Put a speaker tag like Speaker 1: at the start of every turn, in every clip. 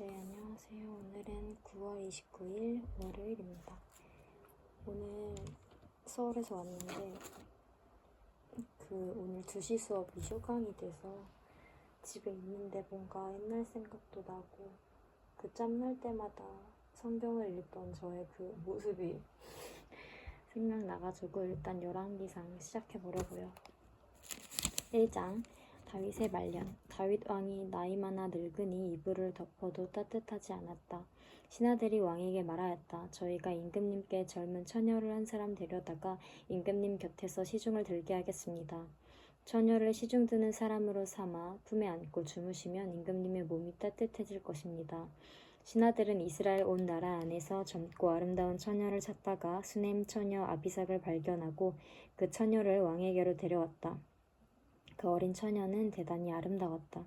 Speaker 1: 네, 안녕하세요. 오늘은 9월 29일 월요일입니다. 오늘 서울에서 왔는데 오늘 2시 수업이 휴강이 돼서 집에 있는데 뭔가 옛날 생각도 나고 짬날 때마다 성경을 읽던 저의 그 모습이 생각나가지고 일단 열왕기상 시작해보려고요. 1장 다윗의 말년. 다윗 왕이 나이 많아 늙으니 이불을 덮어도 따뜻하지 않았다. 신하들이 왕에게 말하였다. 저희가 임금님께 젊은 처녀를 한 사람 데려다가 임금님 곁에서 시중을 들게 하겠습니다. 처녀를 시중 드는 사람으로 삼아 품에 안고 주무시면 임금님의 몸이 따뜻해질 것입니다. 신하들은 이스라엘 온 나라 안에서 젊고 아름다운 처녀를 찾다가 수넴 처녀 아비삭을 발견하고 그 처녀를 왕에게로 데려왔다. 그 어린 처녀는 대단히 아름다웠다.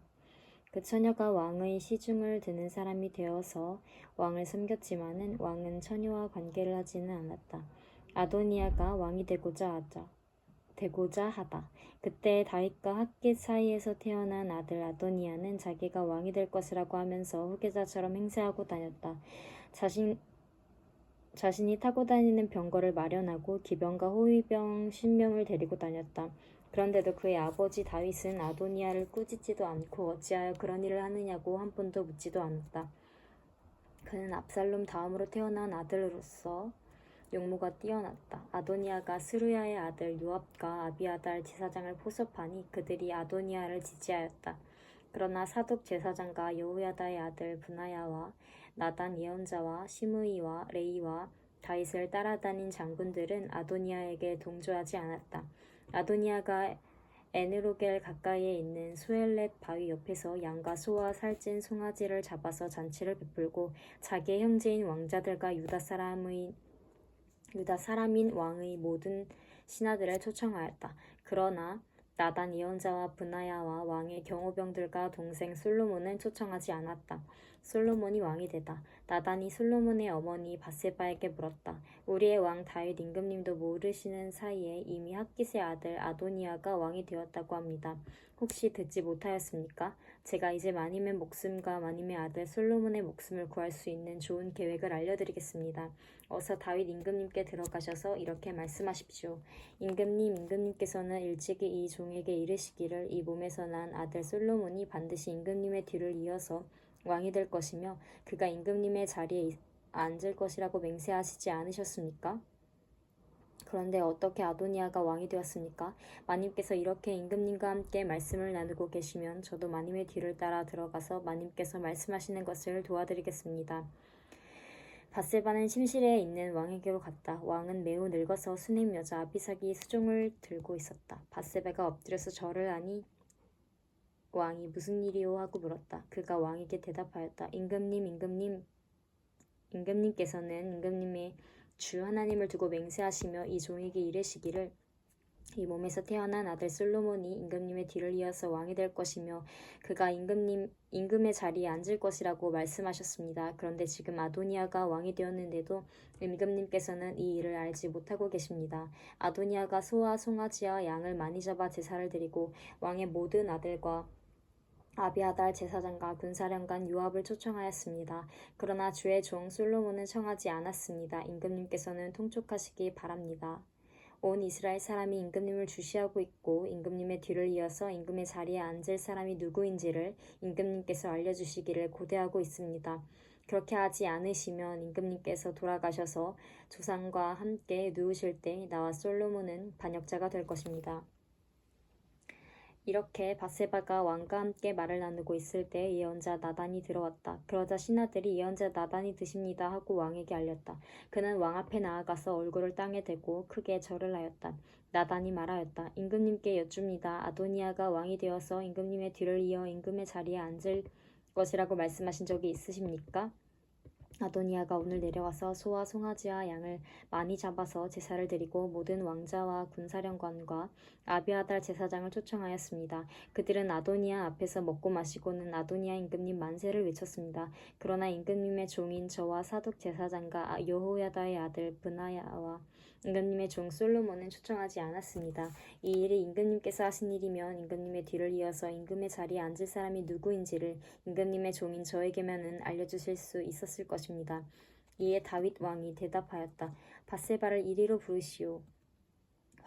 Speaker 1: 그 처녀가 왕의 시중을 드는 사람이 되어서 왕을 섬겼지만은 왕은 처녀와 관계를 하지는 않았다. 아도니아가 왕이 되고자 하다. 그때 다윗과 핫깃 사이에서 태어난 아들 아도니아는 자기가 왕이 될 것이라고 하면서 후계자처럼 행세하고 다녔다. 자신이 타고 다니는 병거를 마련하고 기병과 호위병 10명을 데리고 다녔다. 그런데도 그의 아버지 다윗은 아도니아를 꾸짖지도 않고 어찌하여 그런 일을 하느냐고 한 번도 묻지도 않았다. 그는 압살롬 다음으로 태어난 아들로서 용모가 뛰어났다. 아도니아가 스루야의 아들 요압과 아비아달 제사장을 포섭하니 그들이 아도니아를 지지하였다. 그러나 사독 제사장과 여호야다의 아들 브나야와 나단 예언자와 시므이와 레이와 다윗을 따라다닌 장군들은 아도니아에게 동조하지 않았다. 아도니아가 에느로겔 가까이에 있는 수엘렛 바위 옆에서 양과 소와 살찐 송아지를 잡아서 잔치를 베풀고 자기의 형제인 왕자들과 유다 사람인 왕의 모든 신하들을 초청하였다. 그러나 나단 예언자와 브나야와 왕의 경호병들과 동생 솔로몬은 초청하지 않았다. 솔로몬이 왕이 되다. 나단이 솔로몬의 어머니 밧세바에게 물었다. 우리의 왕 다윗 임금님도 모르시는 사이에 이미 핫깃의 아들 아도니아가 왕이 되었다고 합니다. 혹시 듣지 못하였습니까? 제가 이제 마님의 목숨과 마님의 아들 솔로몬의 목숨을 구할 수 있는 좋은 계획을 알려드리겠습니다. 어서 다윗 임금님께 들어가셔서 이렇게 말씀하십시오. 임금님께서는 일찍이 이 종에게 이르시기를 이 몸에서 난 아들 솔로몬이 반드시 임금님의 뒤를 이어서 왕이 될 것이며 그가 임금님의 자리에 앉을 것이라고 맹세하시지 않으셨습니까? 그런데 어떻게 아도니아가 왕이 되었습니까? 마님께서 이렇게 임금님과 함께 말씀을 나누고 계시면 저도 마님의 뒤를 따라 들어가서 마님께서 말씀하시는 것을 도와드리겠습니다. 밧세바는 침실에 있는 왕에게로 갔다. 왕은 매우 늙어서 수넴 여자 아비삭이 수종을 들고 있었다. 밧세바가 엎드려서 절을 하니 왕이 무슨 일이오 하고 물었다. 그가 왕에게 대답하였다. 임금님께서는 임금님의 주 하나님을 두고 맹세하시며 이 종에게 이르시기를 이 몸에서 태어난 아들 솔로몬이 임금님의 뒤를 이어서 왕이 될 것이며 그가 임금의 자리에 앉을 것이라고 말씀하셨습니다. 그런데 지금 아도니아가 왕이 되었는데도 임금님께서는 이 일을 알지 못하고 계십니다. 아도니아가 소와 송아지와 양을 많이 잡아 제사를 드리고 왕의 모든 아들과 아비아달 제사장과 군사령관 요압을 초청하였습니다. 그러나 주의 종 솔로몬은 청하지 않았습니다. 임금님께서는 통촉하시기 바랍니다. 온 이스라엘 사람이 임금님을 주시하고 있고 임금님의 뒤를 이어서 임금의 자리에 앉을 사람이 누구인지를 임금님께서 알려주시기를 고대하고 있습니다. 그렇게 하지 않으시면 임금님께서 돌아가셔서 조상과 함께 누우실 때 나와 솔로몬은 반역자가 될 것입니다. 이렇게 밧세바가 왕과 함께 말을 나누고 있을 때 예언자 나단이 들어왔다. 그러자 신하들이 예언자 나단이 드십니다 하고 왕에게 알렸다. 그는 왕 앞에 나아가서 얼굴을 땅에 대고 크게 절을 하였다. 나단이 말하였다. 임금님께 여쭙니다. 아도니아가 왕이 되어서 임금님의 뒤를 이어 임금의 자리에 앉을 것이라고 말씀하신 적이 있으십니까? 아도니아가 오늘 내려와서 소와 송아지와 양을 많이 잡아서 제사를 드리고 모든 왕자와 군사령관과 아비아달 제사장을 초청하였습니다. 그들은 아도니아 앞에서 먹고 마시고는 아도니아 임금님 만세를 외쳤습니다. 그러나 임금님의 종인 저와 사독 제사장과 여호야다의 아들 브나야와 임금님의 종 솔로몬은 초청하지 않았습니다. 이 일이 임금님께서 하신 일이면 임금님의 뒤를 이어서 임금의 자리에 앉을 사람이 누구인지를 임금님의 종인 저에게만은 알려주실 수 있었을 것입니다. 이에 다윗 왕이 대답하였다. 밧세바를 이리로 부르시오.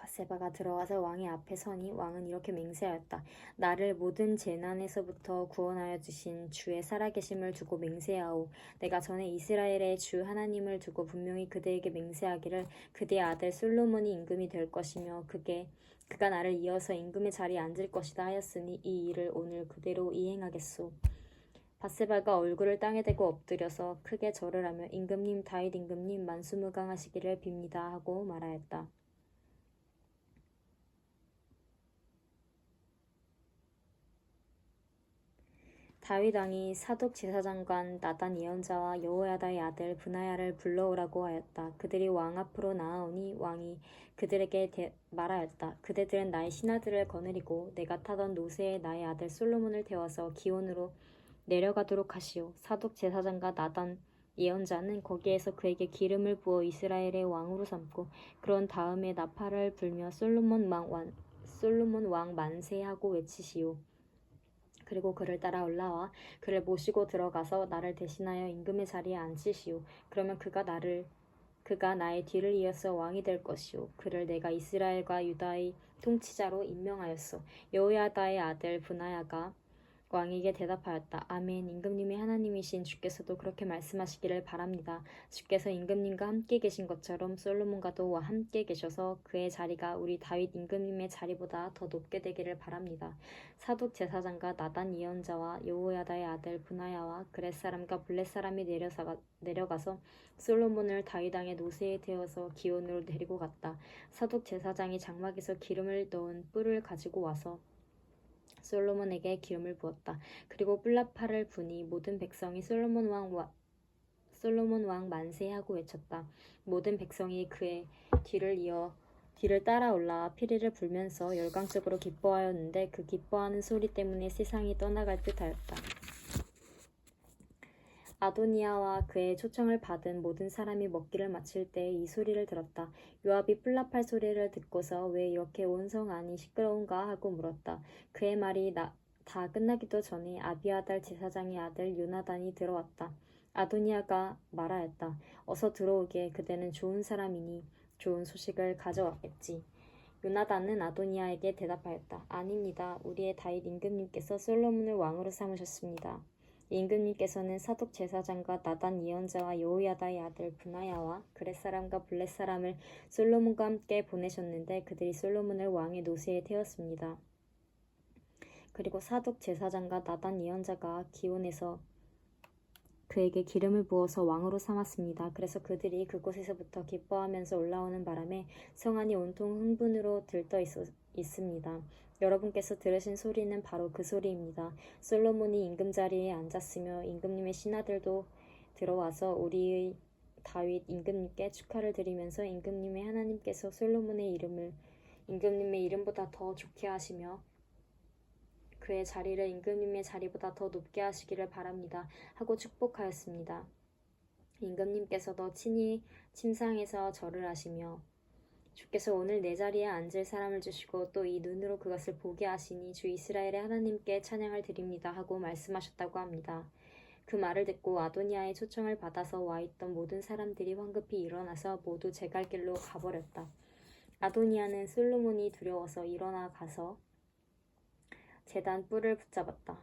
Speaker 1: 밧세바가 들어와서 왕의 앞에 서니 왕은 이렇게 맹세하였다. 나를 모든 재난에서부터 구원하여 주신 주의 살아계심을 두고 맹세하오. 내가 전에 이스라엘의 주 하나님을 두고 분명히 그대에게 맹세하기를 그대의 아들 솔로몬이 임금이 될 것이며 그가 나를 이어서 임금의 자리에 앉을 것이다 하였으니 이 일을 오늘 그대로 이행하겠소. 밧세바가 얼굴을 땅에 대고 엎드려서 크게 절을 하며 임금님 다윗 임금님 만수무강하시기를 빕니다 하고 말하였다. 다윗 왕이 사독 제사장관 나단 예언자와 여호야다의 아들 브나야를 불러오라고 하였다. 그들이 왕 앞으로 나아오니 왕이 그들에게 말하였다. 그대들은 나의 신하들을 거느리고 내가 타던 노새에 나의 아들 솔로몬을 태워서 기온으로 내려가도록 하시오. 사독 제사장과 나단 예언자는 거기에서 그에게 기름을 부어 이스라엘의 왕으로 삼고 그런 다음에 나팔을 불며 솔로몬 왕 만세하고 외치시오. 그리고 그를 따라 올라와 그를 모시고 들어가서 나를 대신하여 임금의 자리에 앉히시오. 그러면 그가 나의 뒤를 이어서 왕이 될 것이오. 그를 내가 이스라엘과 유다의 통치자로 임명하였소. 여호야다의 아들 브나야가 왕에게 대답하였다. 아멘. 임금님이 하나님이신 주께서도 그렇게 말씀하시기를 바랍니다. 주께서 임금님과 함께 계신 것처럼 솔로몬과도 함께 계셔서 그의 자리가 우리 다윗 임금님의 자리보다 더 높게 되기를 바랍니다. 사독 제사장과 나단 예언자와 여호야다의 아들 브나야와 그렛 사람과 블렛 사람이 내려가서 솔로몬을 다윗 왕의 노새에 태워서 기온으로 데리고 갔다. 사독 제사장이 장막에서 기름을 넣은 뿔을 가지고 와서 솔로몬에게 기름을 부었다. 그리고 뿔나팔을 부니 모든 백성이 솔로몬 왕 만세하고 외쳤다. 모든 백성이 그의 뒤를 따라 올라 피리를 불면서 열광적으로 기뻐하였는데 그 기뻐하는 소리 때문에 세상이 떠나갈 듯하였다. 아도니아와 그의 초청을 받은 모든 사람이 먹기를 마칠 때 이 소리를 들었다. 요압이 뿔나팔 소리를 듣고서 왜 이렇게 온 성 안이 시끄러운가 하고 물었다. 그의 말이 다 끝나기도 전에 아비아달 제사장의 아들 요나단이 들어왔다. 아도니아가 말하였다. 어서 들어오게. 그대는 좋은 사람이니 좋은 소식을 가져왔겠지. 요나단은 아도니아에게 대답하였다. 아닙니다. 우리의 다윗 임금님께서 솔로몬을 왕으로 삼으셨습니다. 임금님께서는 사독 제사장과 나단 예언자와 여호야다의 아들 브나야와 그렛 사람과 블렛 사람을 솔로몬과 함께 보내셨는데 그들이 솔로몬을 왕의 노새에 태웠습니다. 그리고 사독 제사장과 나단 예언자가 기온에서 그에게 기름을 부어서 왕으로 삼았습니다. 그래서 그들이 그곳에서부터 기뻐하면서 올라오는 바람에 성안이 온통 흥분으로 들떠 있습니다. 여러분께서 들으신 소리는 바로 그 소리입니다. 솔로몬이 임금 자리에 앉았으며 임금님의 신하들도 들어와서 우리의 다윗 임금님께 축하를 드리면서 임금님의 하나님께서 솔로몬의 이름을 임금님의 이름보다 더 좋게 하시며 그의 자리를 임금님의 자리보다 더 높게 하시기를 바랍니다. 하고 축복하였습니다. 임금님께서도 친히 침상에서 절을 하시며 주께서 오늘 내 자리에 앉을 사람을 주시고 또 이 눈으로 그것을 보게 하시니 주 이스라엘의 하나님께 찬양을 드립니다 하고 말씀하셨다고 합니다. 그 말을 듣고 아도니아의 초청을 받아서 와있던 모든 사람들이 황급히 일어나서 모두 제갈 길로 가버렸다. 아도니아는 솔로몬이 두려워서 일어나 가서 제단 뿔을 붙잡았다.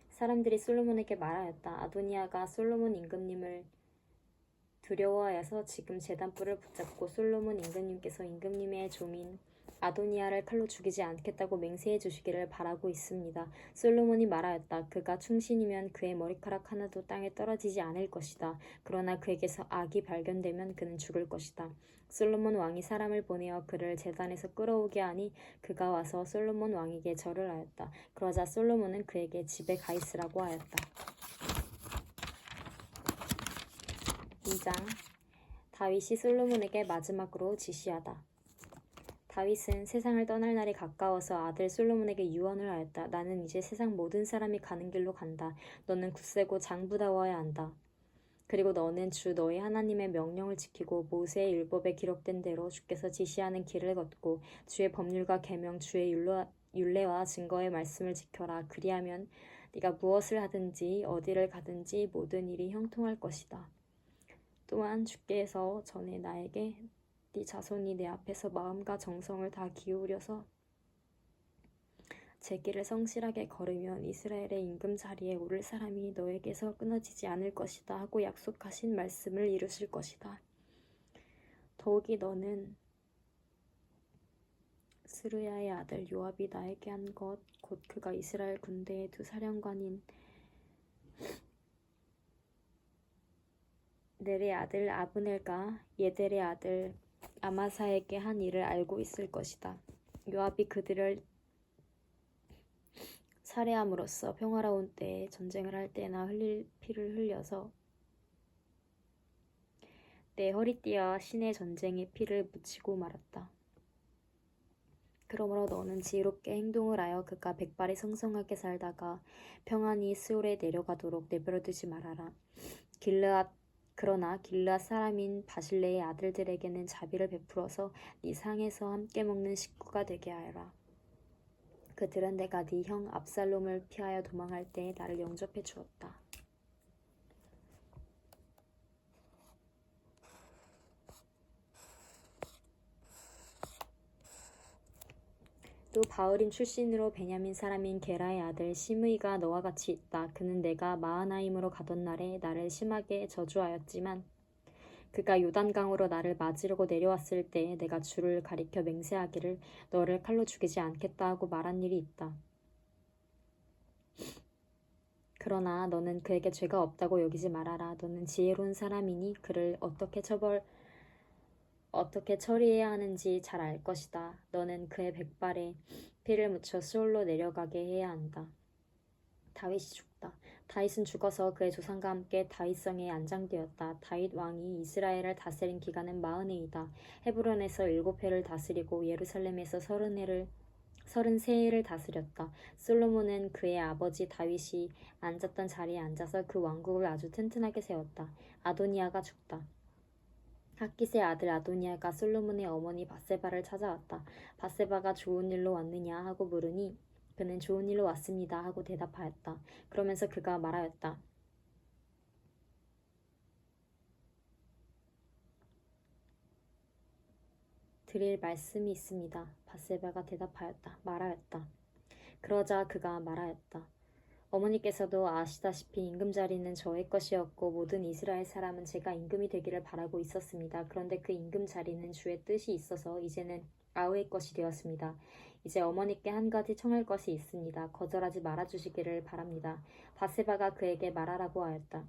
Speaker 1: 사람들이 솔로몬에게 말하였다. 아도니아가 솔로몬 임금님을 두려워하여서 지금 제단뿔을 붙잡고 솔로몬 임금님께서 임금님의 종인 아도니아를 칼로 죽이지 않겠다고 맹세해 주시기를 바라고 있습니다. 솔로몬이 말하였다. 그가 충신이면 그의 머리카락 하나도 땅에 떨어지지 않을 것이다. 그러나 그에게서 악이 발견되면 그는 죽을 것이다. 솔로몬 왕이 사람을 보내어 그를 제단에서 끌어오게 하니 그가 와서 솔로몬 왕에게 절을 하였다. 그러자 솔로몬은 그에게 집에 가 있으라고 하였다. 2장 다윗이 솔로몬에게 마지막으로 지시하다. 다윗은 세상을 떠날 날이 가까워서 아들 솔로몬에게 유언을 하였다. 나는 이제 세상 모든 사람이 가는 길로 간다. 너는 굳세고 장부다워야 한다. 그리고 너는 주 너희 하나님의 명령을 지키고 모세의 율법에 기록된 대로 주께서 지시하는 길을 걷고 주의 법률과 계명 주의 율례와 증거의 말씀을 지켜라. 그리하면 네가 무엇을 하든지 어디를 가든지 모든 일이 형통할 것이다. 또한 주께서 전에 나에게 네 자손이 내 앞에서 마음과 정성을 다 기울여서 제 길을 성실하게 걸으면 이스라엘의 임금 자리에 오를 사람이 너에게서 끊어지지 않을 것이다 하고 약속하신 말씀을 이루실 것이다. 더욱이 너는 스루야의 아들 요압이 나에게 한 것 곧 그가 이스라엘 군대의 두 사령관인 넬의 아들 아브넬과 예델의 아들 아마사에게 한 일을 알고 있을 것이다. 요압이 그들을 살해함으로써 평화로운 때에 전쟁을 할 때나 흘릴 피를 흘려서 내 허리띠와 신의 전쟁에 피를 묻히고 말았다. 그러므로 너는 지혜롭게 행동을 하여 그가 백발이 성성하게 살다가 평안히 스올에 내려가도록 내버려두지 말아라. 그러나 길르앗 사람인 바실레의 아들들에게는 자비를 베풀어서 네 상에서 함께 먹는 식구가 되게 하여라. 그들은 내가 네 형 압살롬을 피하여 도망할 때 나를 영접해 주었다. 또 바흐림 출신으로 베냐민 사람인 게라의 아들 시므이가 너와 같이 있다. 그는 내가 마하나임으로 가던 날에 나를 심하게 저주하였지만 그가 요단강으로 나를 맞으려고 내려왔을 때 내가 주를 가리켜 맹세하기를 너를 칼로 죽이지 않겠다 하고 말한 일이 있다. 그러나 너는 그에게 죄가 없다고 여기지 말아라. 너는 지혜로운 사람이니 그를 어떻게 처리해야 하는지 잘 알 것이다. 너는 그의 백발에 피를 묻혀 수올로 내려가게 해야 한다. 다윗이 죽다. 다윗은 죽어서 그의 조상과 함께 다윗성에 안장되었다. 다윗 왕이 이스라엘을 다스린 기간은 40해이다. 헤브론에서 7해를 다스리고 예루살렘에서 33해를 다스렸다. 솔로몬은 그의 아버지 다윗이 앉았던 자리에 앉아서 그 왕국을 아주 튼튼하게 세웠다. 아도니아가 죽다. 핫깃의 아들 아도니아가 솔로몬의 어머니 밧세바를 찾아왔다. 밧세바가 좋은 일로 왔느냐 하고 물으니 그는 좋은 일로 왔습니다 하고 대답하였다. 그러면서 그가 말하였다. 드릴 말씀이 있습니다. 밧세바가 대답하였다. 말하였다. 그러자 그가 말하였다. 어머니께서도 아시다시피 임금 자리는 저의 것이었고 모든 이스라엘 사람은 제가 임금이 되기를 바라고 있었습니다. 그런데 그 임금 자리는 주의 뜻이 있어서 이제는 아우의 것이 되었습니다. 이제 어머니께 한 가지 청할 것이 있습니다. 거절하지 말아주시기를 바랍니다. 밧세바가 그에게 말하라고 하였다.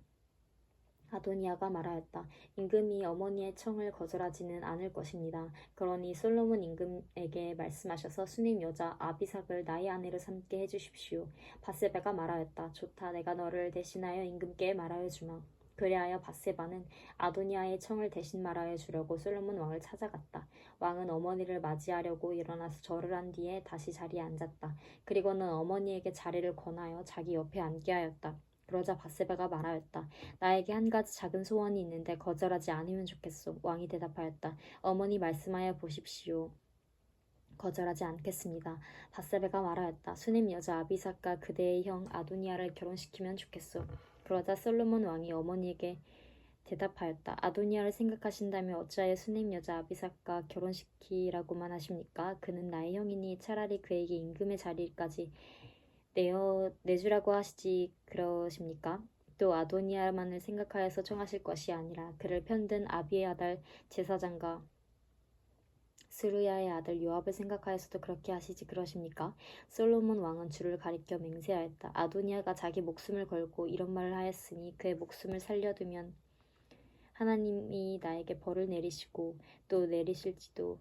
Speaker 1: 아도니아가 말하였다. 임금이 어머니의 청을 거절하지는 않을 것입니다. 그러니 솔로몬 임금에게 말씀하셔서 수님 여자 아비삭을 나의 아내로 삼게 해주십시오. 밧세바가 말하였다. 좋다. 내가 너를 대신하여 임금께 말하여 주마. 그리하여 밧세바는 아도니아의 청을 대신 말하여 주려고 솔로몬 왕을 찾아갔다. 왕은 어머니를 맞이하려고 일어나서 절을 한 뒤에 다시 자리에 앉았다. 그리고는 어머니에게 자리를 권하여 자기 옆에 앉게 하였다. 그러자 밧세바가 말하였다. 나에게 한 가지 작은 소원이 있는데 거절하지 않으면 좋겠소. 왕이 대답하였다. 어머니 말씀하여 보십시오. 거절하지 않겠습니다. 밧세바가 말하였다. 수님 여자 아비삭과 그대의 형 아도니아를 결혼시키면 좋겠소. 그러자 솔로몬 왕이 어머니에게 대답하였다. 아도니아를 생각하신다면 어찌하여 수님 여자 아비삭과 결혼시키라고만 하십니까? 그는 나의 형이니 차라리 그에게 임금의 자리까지 내주라고 하시지 그러십니까? 또 아도니아만을 생각하여서 청하실 것이 아니라 그를 편든 아비의 아들 제사장과 스루야의 아들 요압을 생각하여서도 그렇게 하시지 그러십니까? 솔로몬 왕은 주를 가리켜 맹세하였다. 아도니아가 자기 목숨을 걸고 이런 말을 하였으니 그의 목숨을 살려두면 하나님이 나에게 벌을 내리시고 또 내리실지도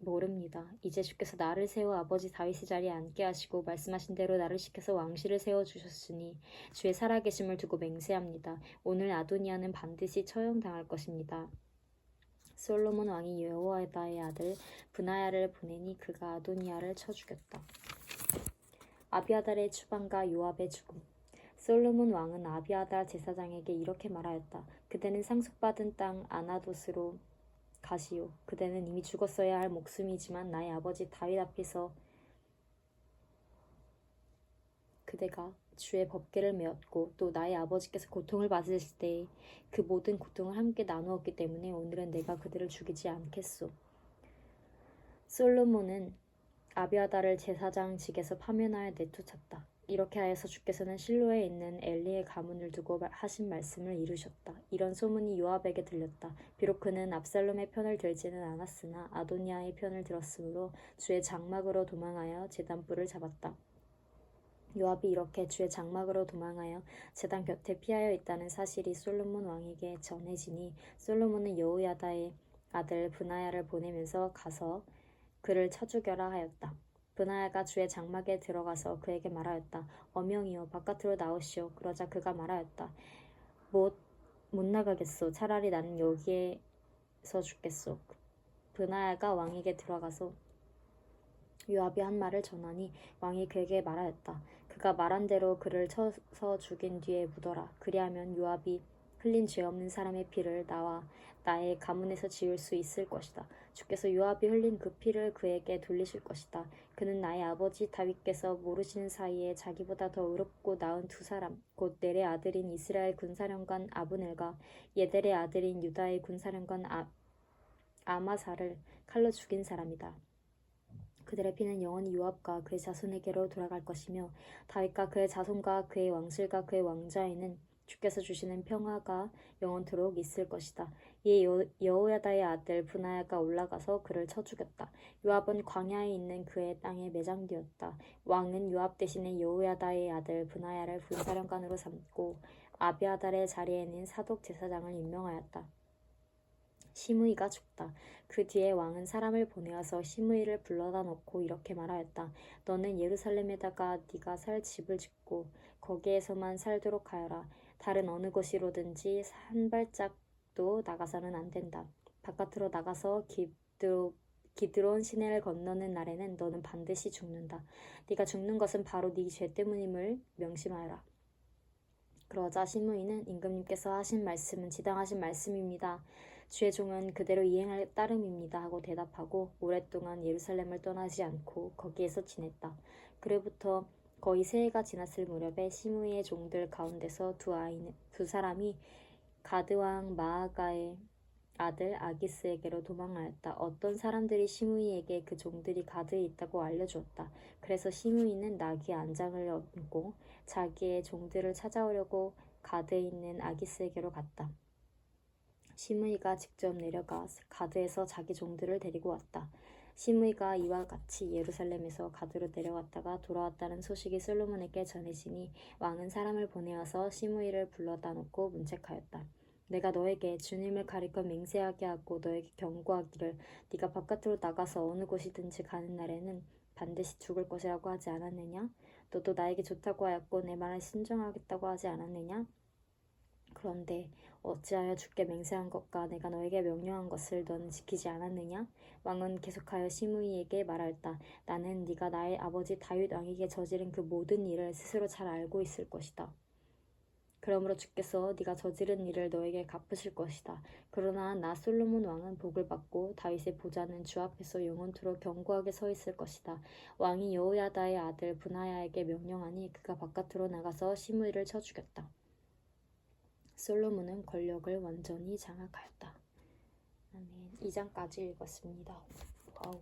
Speaker 1: 모릅니다. 이제 주께서 나를 세워 아버지 다윗의 자리에 앉게 하시고 말씀하신 대로 나를 시켜서 왕실을 세워주셨으니 주의 살아계심을 두고 맹세합니다. 오늘 아도니아는 반드시 처형당할 것입니다. 솔로몬 왕이 여호야다의 아들 브나야를 보내니 그가 아도니아를 쳐 죽였다. 아비아달의 추방과 요압의 죽음. 솔로몬 왕은 아비아달 제사장에게 이렇게 말하였다. 그대는 상속받은 땅 아나돗으로 가시오. 그대는 이미 죽었어야 할 목숨이지만 나의 아버지 다윗 앞에서 그대가 주의 법궤를 메었고 또 나의 아버지께서 고통을 받으실 때 그 모든 고통을 함께 나누었기 때문에 오늘은 내가 그들을 죽이지 않겠소. 솔로몬은 아비아달을 제사장직에서 파면하여 내쫓았다. 이렇게 하여서 주께서는 실로에 있는 엘리의 가문을 두고 하신 말씀을 이루셨다. 이런 소문이 요압에게 들렸다. 비록 그는 압살롬의 편을 들지는 않았으나 아도니아의 편을 들었으므로 주의 장막으로 도망하여 제단불을 잡았다. 요압이 이렇게 주의 장막으로 도망하여 제단 곁에 피하여 있다는 사실이 솔로몬 왕에게 전해지니 솔로몬은 여호야다의 아들 브나야를 보내면서 가서 그를 쳐 죽여라 하였다. 브나야가 주의 장막에 들어가서 그에게 말하였다. 어명이여 바깥으로 나오시오. 그러자 그가 말하였다. 못 나가겠소. 차라리 나는 여기에서 죽겠소. 브나야가 왕에게 들어가서 요압이 한 말을 전하니 왕이 그에게 말하였다. 그가 말한 대로 그를 쳐서 죽인 뒤에 묻어라. 그리하면 요압이 흘린 죄 없는 사람의 피를 나와 나의 가문에서 지울 수 있을 것이다. 주께서 요압이 흘린 그 피를 그에게 돌리실 것이다. 그는 나의 아버지 다윗께서 모르시는 사이에 자기보다 더 의롭고 나은 두 사람, 곧 넬의 아들인 이스라엘 군사령관 아브넬과 예델의 아들인 유다의 군사령관 아마사를 칼로 죽인 사람이다. 그들의 피는 영원히 요압과 그의 자손에게로 돌아갈 것이며 다윗과 그의 자손과 그의 왕실과 그의 왕자에는 주께서 주시는 평화가 영원토록 있을 것이다. 이에 여호야다의 아들 브나야가 올라가서 그를 쳐 죽였다. 요압은 광야에 있는 그의 땅에 매장되었다. 왕은 요압 대신에 여호야다의 아들 브나야를 군사령관으로 삼고 아비아달의 자리에는 사독 제사장을 임명하였다. 시므이가 죽다. 그 뒤에 왕은 사람을 보내어서 시므이를 불러다 놓고 이렇게 말하였다. 너는 예루살렘에다가 네가 살 집을 짓고 거기에서만 살도록 하여라. 다른 어느 곳이로든지 한 발짝도 나가서는 안 된다. 바깥으로 나가서 기드론 시내를 건너는 날에는 너는 반드시 죽는다. 네가 죽는 것은 바로 네 죄 때문임을 명심하여라. 그러자 시므이는 임금님께서 하신 말씀은 지당하신 말씀입니다. 주의 종은 그대로 이행할 따름입니다 하고 대답하고 오랫동안 예루살렘을 떠나지 않고 거기에서 지냈다. 그로부터 거의 새해가 지났을 무렵에 시므이의 종들 가운데서 두 사람이 가드왕 마아가의 아들 아기스에게로 도망하였다. 어떤 사람들이 시므이에게 그 종들이 가드에 있다고 알려주었다. 그래서 시므이는 나귀의 안장을 얹고 자기의 종들을 찾아오려고 가드에 있는 아기스에게로 갔다. 시므이가 직접 내려가 가드에서 자기 종들을 데리고 왔다. 시므이가 이와 같이 예루살렘에서 가드로 내려갔다가 돌아왔다는 소식이 솔로몬에게 전해지니 왕은 사람을 보내어서 시므이를 불러다 놓고 문책하였다. 내가 너에게 주님을 가리켜 맹세하게 하고 너에게 경고하기를 네가 바깥으로 나가서 어느 곳이든지 가는 날에는 반드시 죽을 것이라고 하지 않았느냐? 너도 나에게 좋다고 하였고 내 말에 순종하겠다고 하지 않았느냐? 그런데 어찌하여 주께 맹세한 것과 내가 너에게 명령한 것을 너는 지키지 않았느냐? 왕은 계속하여 시므이에게 말하였다. 나는 네가 나의 아버지 다윗 왕에게 저지른 그 모든 일을 스스로 잘 알고 있을 것이다. 그러므로 주께서 네가 저지른 일을 너에게 갚으실 것이다. 그러나 나 솔로몬 왕은 복을 받고 다윗의 보좌는 주 앞에서 영원토록 견고하게 서 있을 것이다. 왕이 여호야다의 아들 브나야에게 명령하니 그가 바깥으로 나가서 시므이를 쳐 죽였다. 솔로몬은 권력을 완전히 장악하였다. 아멘. 2장까지 읽었습니다. 와우.